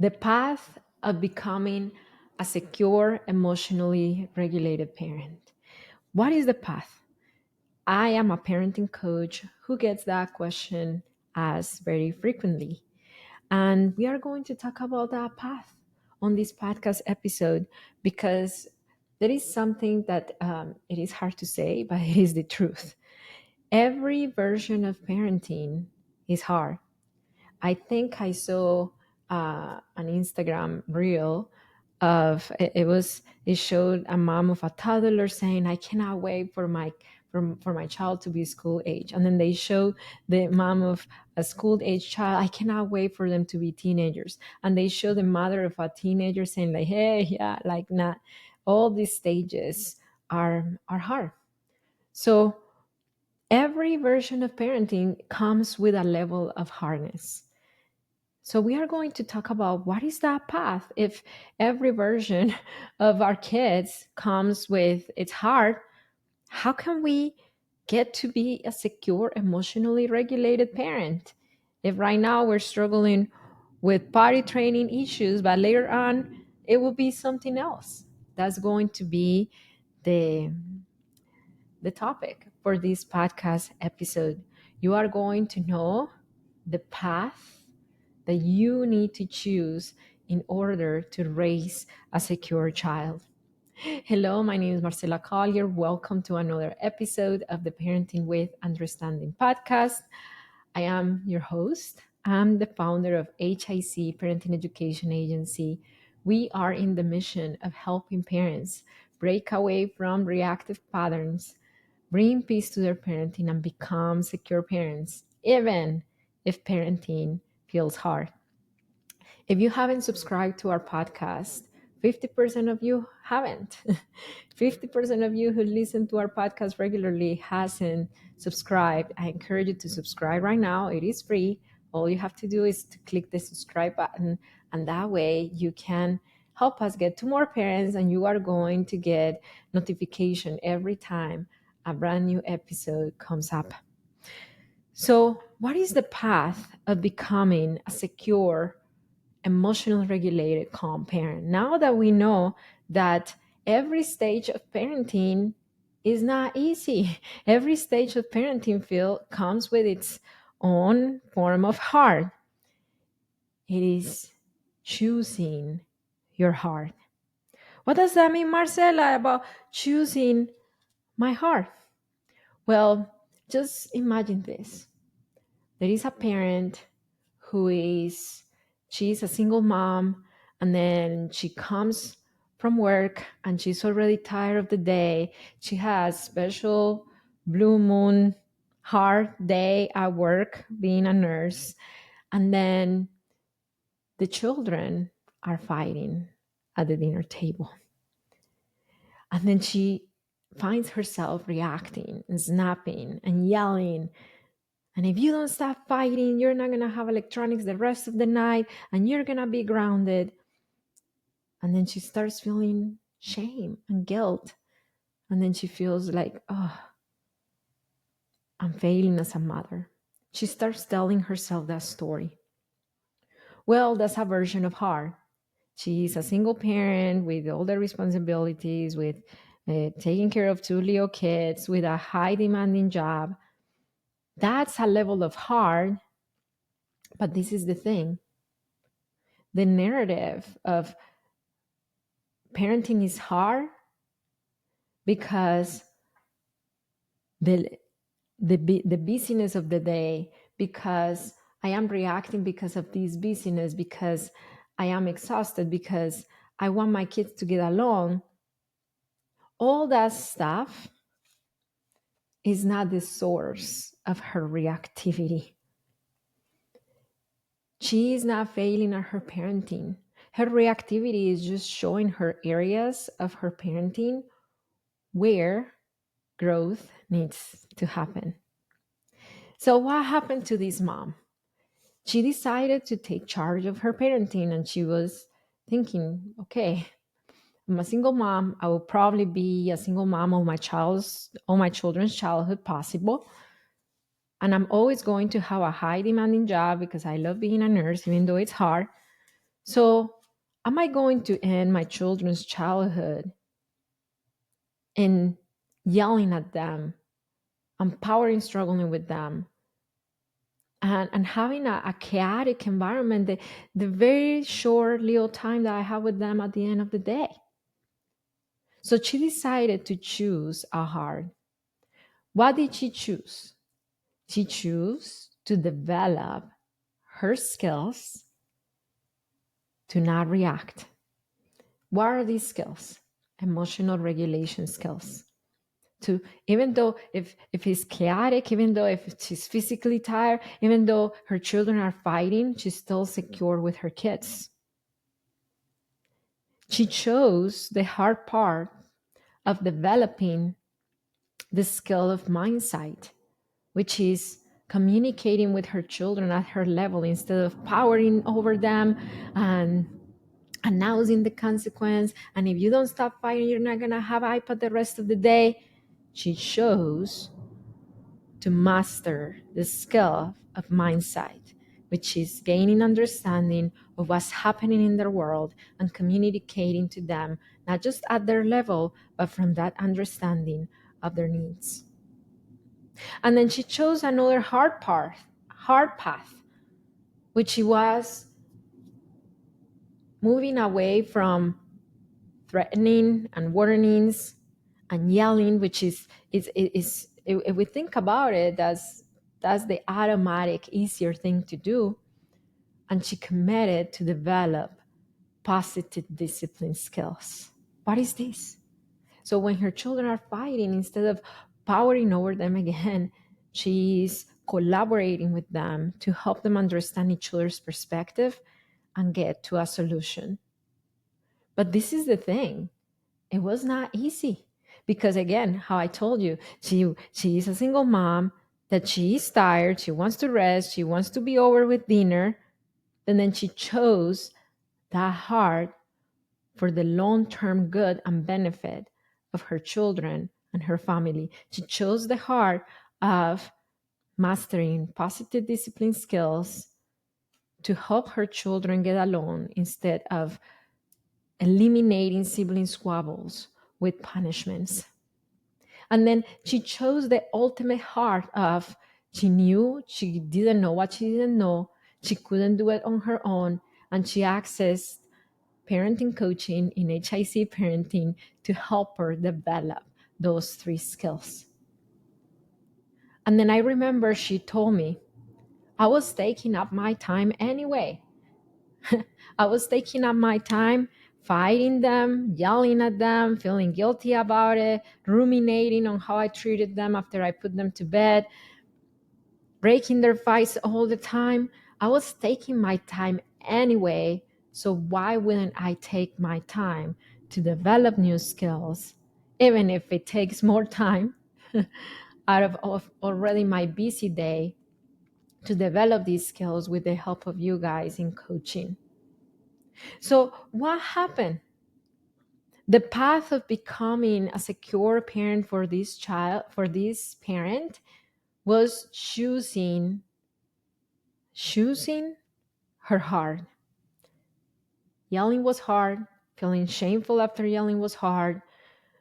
The path of becoming a secure, emotionally regulated parent. What is the path? I am a parenting coach who gets that question asked very frequently. And we are going to talk about that path on this podcast episode because there is something that it is hard to say, but it is the truth. Every version of parenting is hard. I think I saw an Instagram reel of it showed a mom of a toddler saying, "I cannot wait for my child to be school age," and then they show the mom of a school age child, "I cannot wait for them to be teenagers," and they show the mother of a teenager saying like, "Hey, yeah, like not." All these stages are hard. So every version of parenting comes with a level of hardness. So we are going to talk about what is that path. If every version of our kids comes with its heart, how can we get to be a secure, emotionally regulated parent? If right now we're struggling with potty training issues, but later on it will be something else. That's going to be the the topic for this podcast episode. You are going to know the path that you need to choose in order to raise a secure child. Hello, my name is Marcela Collier. Welcome to another episode of the Parenting with Understanding podcast. I am your host. I'm the founder of HIC Parenting Education Agency. We are in the mission of helping parents break away from reactive patterns, bring peace to their parenting, and become secure parents, even if parenting feels hard. If you haven't subscribed to our podcast, 50% of you haven't. 50% of you who listen to our podcast regularly hasn't subscribed. I encourage you to subscribe right now. It is free. All you have to do is to click the subscribe button, and that way you can help us get to more parents, and you are going to get notification every time a brand new episode comes up. So, what is the path of becoming a secure, emotionally regulated, calm parent? Now that we know that every stage of parenting is not easy, every stage of parenting feel comes with its own form of heart. It is choosing your heart. What does that mean, Marcela, about choosing my heart? Well, just imagine this. There is a parent who is she's a single mom, and then she comes from work and she's already tired of the day. She has special blue moon hard day at work being a nurse, and then the children are fighting at the dinner table, and then she finds herself reacting and snapping and yelling. And if you don't stop fighting, you're not going to have electronics the rest of the night and you're going to be grounded. And then she starts feeling shame and guilt. And then she feels like, oh, I'm failing as a mother. She starts telling herself that story. Well, that's a version of her. She's a single parent with all the responsibilities, with taking care of two little kids, with a high demanding job. That's a level of hard. But this is the thing, the narrative of parenting is hard because the the busyness of the day, because I am reacting because of this busyness, because I am exhausted, because I want my kids to get along. All that stuff is not the source of her reactivity. She is not failing at her parenting. Her reactivity is just showing her areas of her parenting where growth needs to happen. So, what happened to this mom? She decided to take charge of her parenting, and she was thinking, okay, I'm a single mom. I will probably be a single mom of all my children's childhood possible. And I'm always going to have a high demanding job because I love being a nurse, even though it's hard. So, am I going to end my children's childhood in yelling at them, empowering, struggling with them, and having a chaotic environment, the very short little time that I have with them at the end of the day? So she decided to choose a heart. What did she choose? She chose to develop her skills to not react. What are these skills? Emotional regulation skills. To, even though if he's chaotic, even though if she's physically tired, even though her children are fighting, she's still secure with her kids. She chose the hard part of developing the skill of mindsight, which is communicating with her children at her level instead of powering over them and announcing the consequence. And if you don't stop fighting, you're not going to have iPad the rest of the day. She chose to master the skill of mindsight, which is gaining understanding of what's happening in their world and communicating to them, not just at their level, but from that understanding of their needs. And then she chose another hard path, which was moving away from threatening and warnings and yelling, which is if we think about it, that's the automatic, easier thing to do. And she committed to develop positive discipline skills. What is this? So when her children are fighting, instead of powering over them again, she's collaborating with them to help them understand each other's perspective and get to a solution. But this is the thing. It was not easy because, again, how I told you, she is a single mom, that she is tired, she wants to rest, she wants to be over with dinner, and then she chose that heart for the long-term good and benefit of her children and her family. She chose the heart of mastering positive discipline skills to help her children get along instead of eliminating sibling squabbles with punishments. And then she chose the ultimate heart of, she knew she didn't know what she didn't know. She couldn't do it on her own. And she accessed parenting coaching in HIC parenting to help her develop those three skills. And then I remember she told me, I was taking up my time anyway. I was taking up my time fighting them, yelling at them, feeling guilty about it, ruminating on how I treated them after I put them to bed, breaking their fights all the time. I was taking my time anyway. So why wouldn't I take my time to develop new skills, even if it takes more time out of already my busy day, to develop these skills with the help of you guys in coaching? So what happened? The path of becoming a secure parent for this child, for this parent, was choosing her heart. Yelling was hard. Feeling shameful after yelling was hard.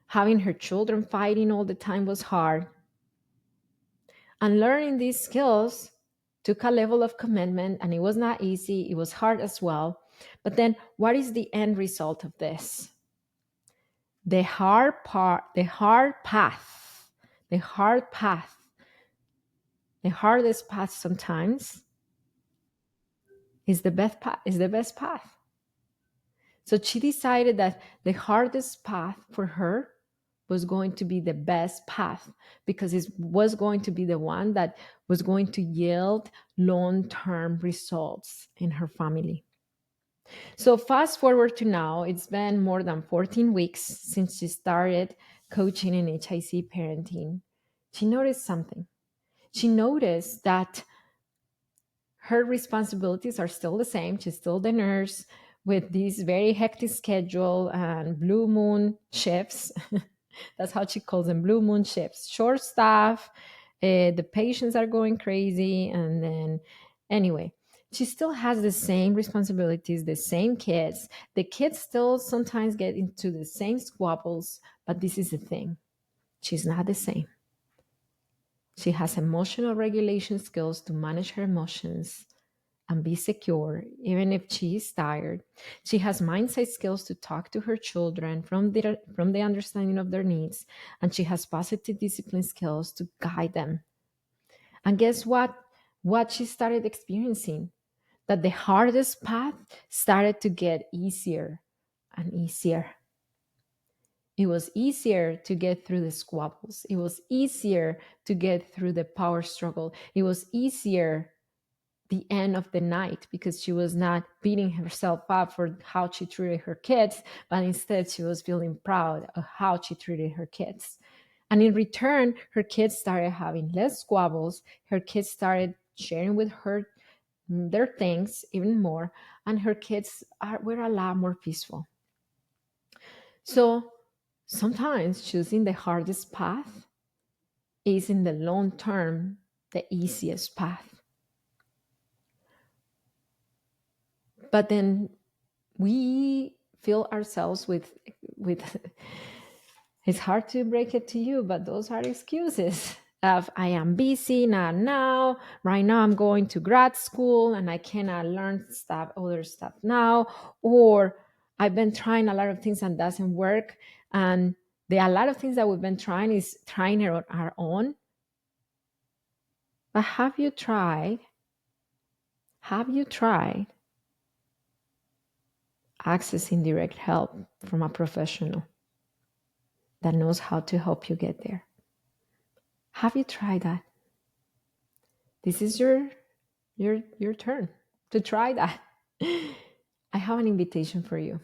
Having her children fighting all the time was hard. And learning these skills took a level of commitment, and it was not easy. It was hard as well. But then, what is the end result of this? The hard part, the hard path, the hard path, the hardest path sometimes is the best path, is the best path. So she decided that the hardest path for her was going to be the best path because it was going to be the one that was going to yield long-term results in her family. So fast forward to now, it's been more than 14 weeks since she started coaching in HIC parenting. She noticed something. She noticed that her responsibilities are still the same. She's still the nurse with this very hectic schedule and blue moon shifts. That's how she calls them, blue moon shifts. Short staff, the patients are going crazy. And then, anyway, She still has the same responsibilities, the same kids. The kids still sometimes get into the same squabbles, but this is the thing. She's not the same. She has emotional regulation skills to manage her emotions and be secure, even if she is tired. She has mindset skills to talk to her children from the understanding of their needs, and she has positive discipline skills to guide them. And guess what? What she started experiencing? That the hardest path started to get easier and easier. It was easier to get through the squabbles. It was easier to get through the power struggle. It was easier the end of the night because she was not beating herself up for how she treated her kids, but instead she was feeling proud of how she treated her kids. And in return, her kids started having less squabbles. Her kids started sharing with her their things even more, and her kids were a lot more peaceful. So sometimes choosing the hardest path is in the long term the easiest path. But then we fill ourselves with it's hard to break it to you, but those are excuses of I am busy, not now. Right now I'm going to grad school and I cannot learn stuff, other stuff now. Or I've been trying a lot of things and doesn't work. And there are a lot of things that we've been trying is trying it on our own. But have you tried accessing direct help from a professional that knows how to help you get there? Have you tried that? This is your turn to try that. I have an invitation for you.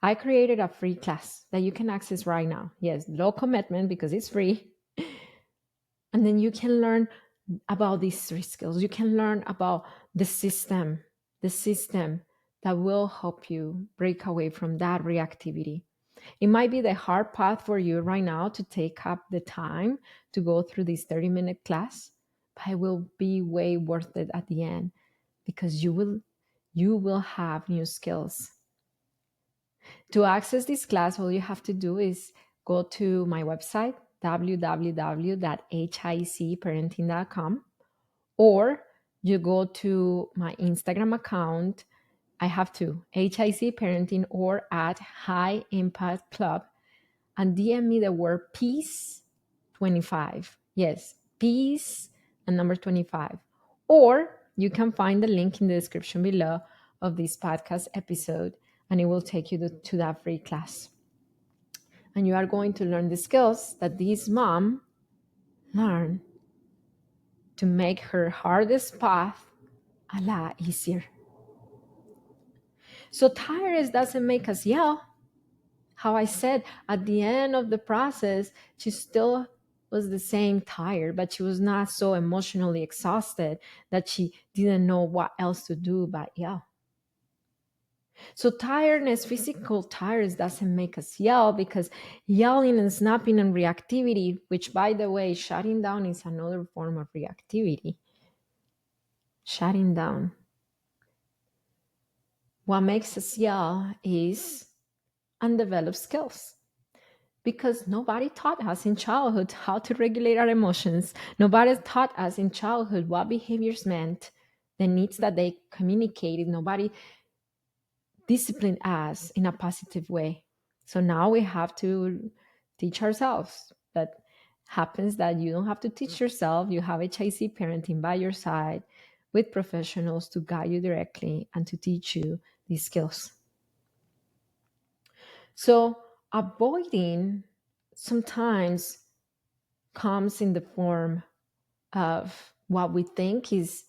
I created a free class that you can access right now. Yes, low commitment because it's free. And then you can learn about these three skills. You can learn about the system that will help you break away from that reactivity. It might be the hard path for you right now to take up the time to go through this 30-minute class, but it will be way worth it at the end because you will have new skills. To access this class, all you have to do is go to my website, www.hicparenting.com, or you go to my Instagram account. I have to HIC Parenting or at High Impact Club, and DM me the word peace 25. Yes, peace and number 25. Or you can find the link in the description below of this podcast episode, and it will take you to that free class. And you are going to learn the skills that this mom learned to make her hardest path a lot easier. So tiredness doesn't make us yell. How I said at the end of the process, she still was the same tired, but she was not so emotionally exhausted that she didn't know what else to do but yell. So tiredness, physical tiredness doesn't make us yell because yelling and snapping and reactivity, which by the way, shutting down is another form of reactivity. Shutting down. What makes us yell is undeveloped skills. Because nobody taught us in childhood how to regulate our emotions. Nobody taught us in childhood what behaviors meant, the needs that they communicated. Nobody disciplined us in a positive way. So now we have to teach ourselves. But happens that you don't have to teach yourself. You have HIC parenting by your side with professionals to guide you directly and to teach you these skills. So avoiding sometimes comes in the form of what we think is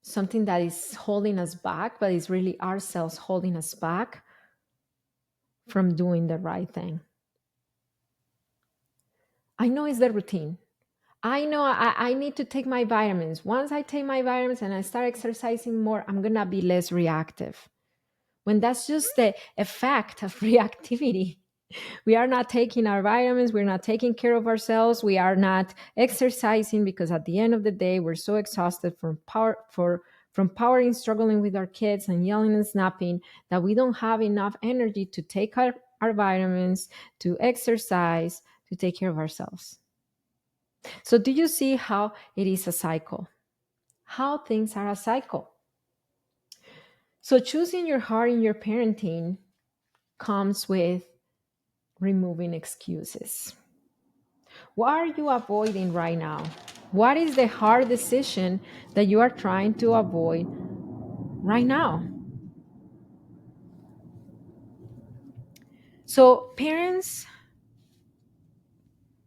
something that is holding us back, but it's really ourselves holding us back from doing the right thing. I know it's the routine. I know I need to take my vitamins. Once I take my vitamins and I start exercising more, I'm going to be less reactive. When that's just the effect of reactivity. We are not taking our vitamins. We're not taking care of ourselves. We are not exercising because at the end of the day, we're so exhausted from powering, struggling with our kids and yelling and snapping, that we don't have enough energy to take our vitamins, to exercise, to take care of ourselves. So, do you see how it is a cycle? How things are a cycle. So, choosing your heart in your parenting comes with removing excuses. What are you avoiding right now? What is the hard decision that you are trying to avoid right now? So, parents,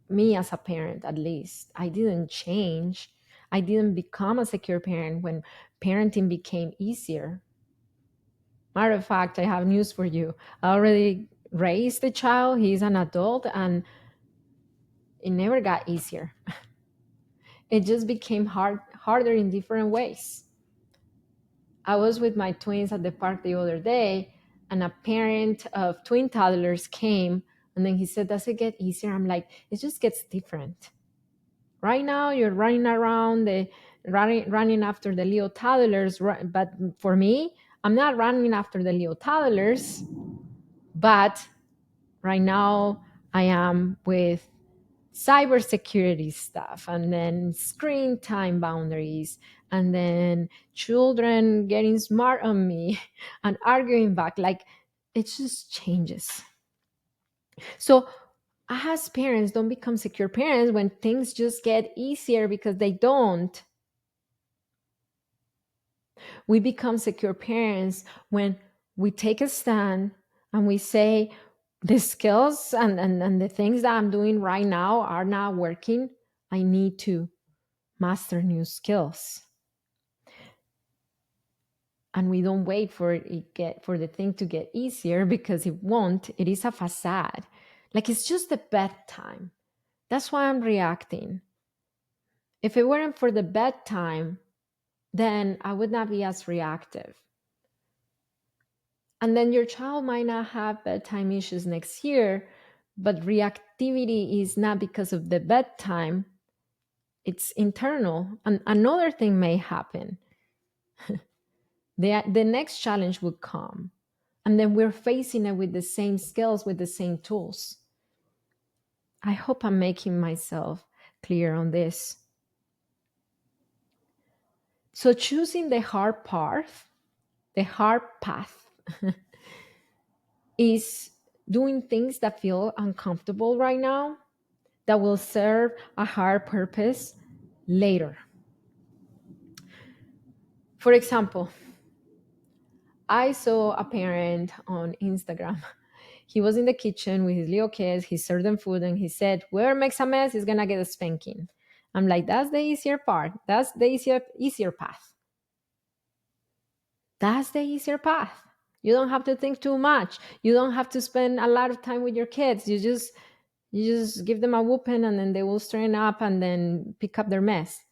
me as a parent at least, I didn't change. I didn't become a secure parent when parenting became easier. Matter of fact, I have news for you. I already raised a child, he's an adult, and it never got easier. It just became harder in different ways. I was with my twins at the park the other day, and a parent of twin toddlers came, and then he said, "Does it get easier?" I'm like, "It just gets different. Right now, you're running around, running after the little toddlers, but for me, I'm not running after the little toddlers, but right now, I am with cybersecurity stuff, and then screen time boundaries, and then children getting smart on me and arguing back. Like, it just changes. So, as parents, don't become secure parents when things just get easier, because they don't. We become secure parents when we take a stand and we say, the skills and the things that I'm doing right now are not working. I need to master new skills. And we don't wait for the thing to get easier, because it won't. It is a facade. Like, it's just the bedtime. That's why I'm reacting. If it weren't for the bedtime, then I would not be as reactive. And then your child might not have bedtime issues next year, but reactivity is not because of the bedtime, it's internal. And another thing may happen. The next challenge would come. And then we're facing it with the same skills, with the same tools. I hope I'm making myself clear on this. So, choosing the hard path, is doing things that feel uncomfortable right now, that will serve a higher purpose later. For example, I saw a parent on Instagram. He was in the kitchen with his little kids. He served them food and he said, "Whoever makes a mess is going to get a spanking." I'm like, that's the easier part. That's the easier path. That's the easier path. You don't have to think too much. You don't have to spend a lot of time with your kids. You just give them a whooping, and then they will straighten up and then pick up their mess.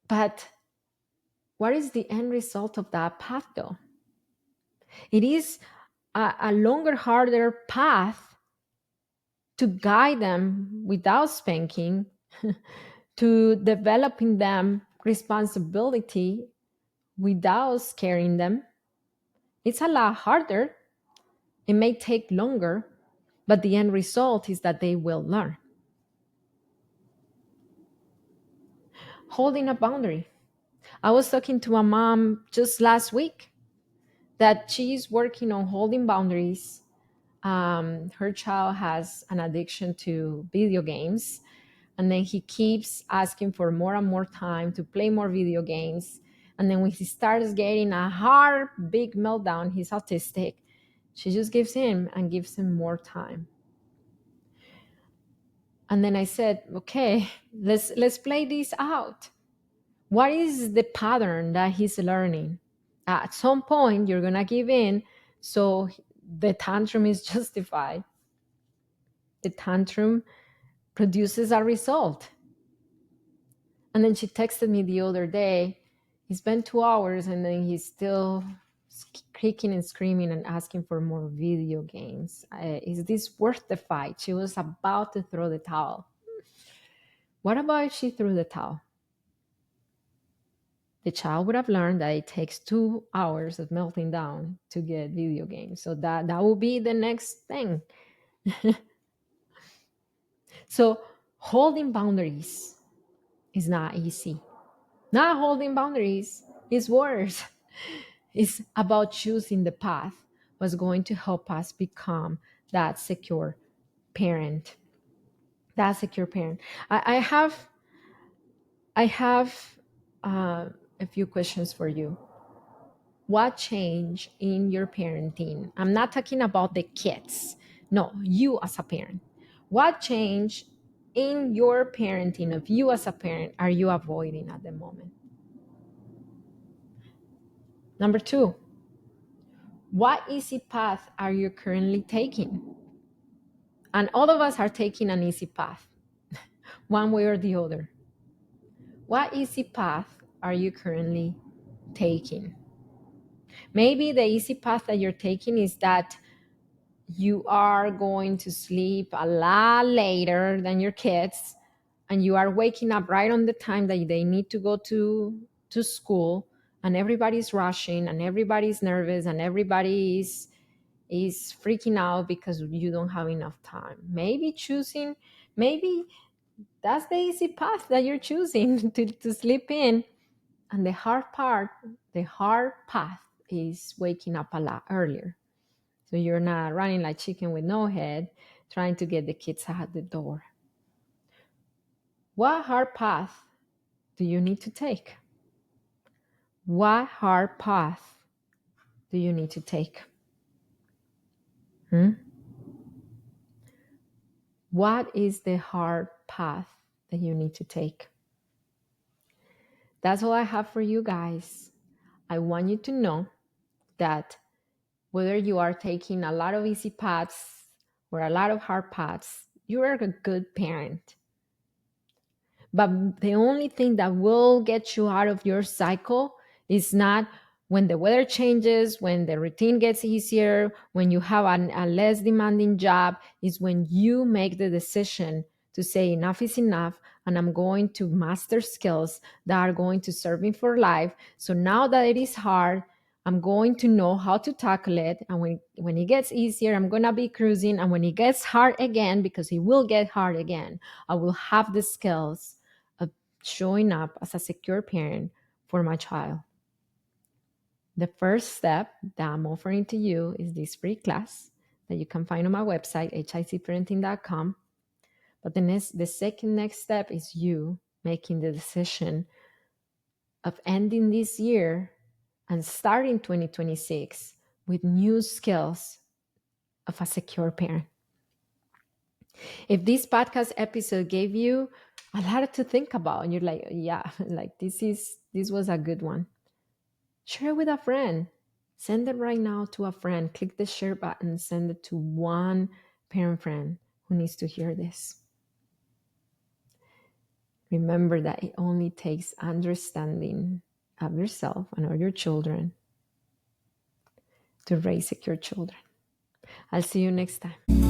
But what is the end result of that path, though? It is a longer, harder path to guide them without spanking, to developing them responsibility without scaring them. It's a lot harder. It may take longer, but the end result is that they will learn. Holding a boundary. I was talking to a mom just last week that she's working on holding boundaries. Her child has an addiction to video games, and then he keeps asking for more and more time to play more video games. And then when he starts getting a hard, big meltdown, he's autistic. She just gives him and gives him more time. And then I said, "Okay, let's play this out. What is the pattern that he's learning? At some point, you're gonna give in, so the tantrum is justified. The tantrum produces a result." And then she texted me the other day. It's been 2 hours, and then he's still kicking and screaming and asking for more video games. Is this worth the fight? She was about to throw the towel. What about if she threw the towel? The child would have learned that it takes 2 hours of melting down to get video games. So that will be the next thing. So holding boundaries is not easy. Not holding boundaries is worse. It's about choosing the path was going to help us become that secure parent. That secure parent. I have uh, a few questions for you. What changed in your parenting? I'm not talking about the kids. No, you as a parent. What changed in your parenting of you as a parent are you avoiding at the moment? Number two, what easy path are you currently taking? And all of us are taking an easy path, one way or the other. What easy path are you currently taking? Maybe the easy path that you're taking is that you are going to sleep a lot later than your kids, and you are waking up right on the time that they need to go to school, and everybody's rushing and everybody's nervous and everybody is freaking out because you don't have enough time. Maybe that's the easy path that you're choosing to sleep in. And the hard path is waking up a lot earlier. So you're not running like chicken with no head, trying to get the kids out the door. What hard path do you need to take? What hard path do you need to take? Hmm? What is the hard path that you need to take? That's all I have for you guys. I want you to know that whether you are taking a lot of easy paths or a lot of hard paths, you are a good parent. But the only thing that will get you out of your cycle is not when the weather changes, when the routine gets easier, when you have a less demanding job, is when you make the decision to say enough is enough, and I'm going to master skills that are going to serve me for life. So now that it is hard, I'm going to know how to tackle it. And when it gets easier, I'm going to be cruising. And when it gets hard again, because it will get hard again, I will have the skills of showing up as a secure parent for my child. The first step that I'm offering to you is this free class that you can find on my website, hicparenting.com. But the second next step is you making the decision of ending this year and starting 2026 with new skills of a secure parent. If this podcast episode gave you a lot to think about and you're like, yeah, like this was a good one, share it with a friend. Send it right now to a friend. Click the share button, send it to one parent friend who needs to hear this. Remember that it only takes understanding of yourself and of your children to raise secure children. I'll see you next time.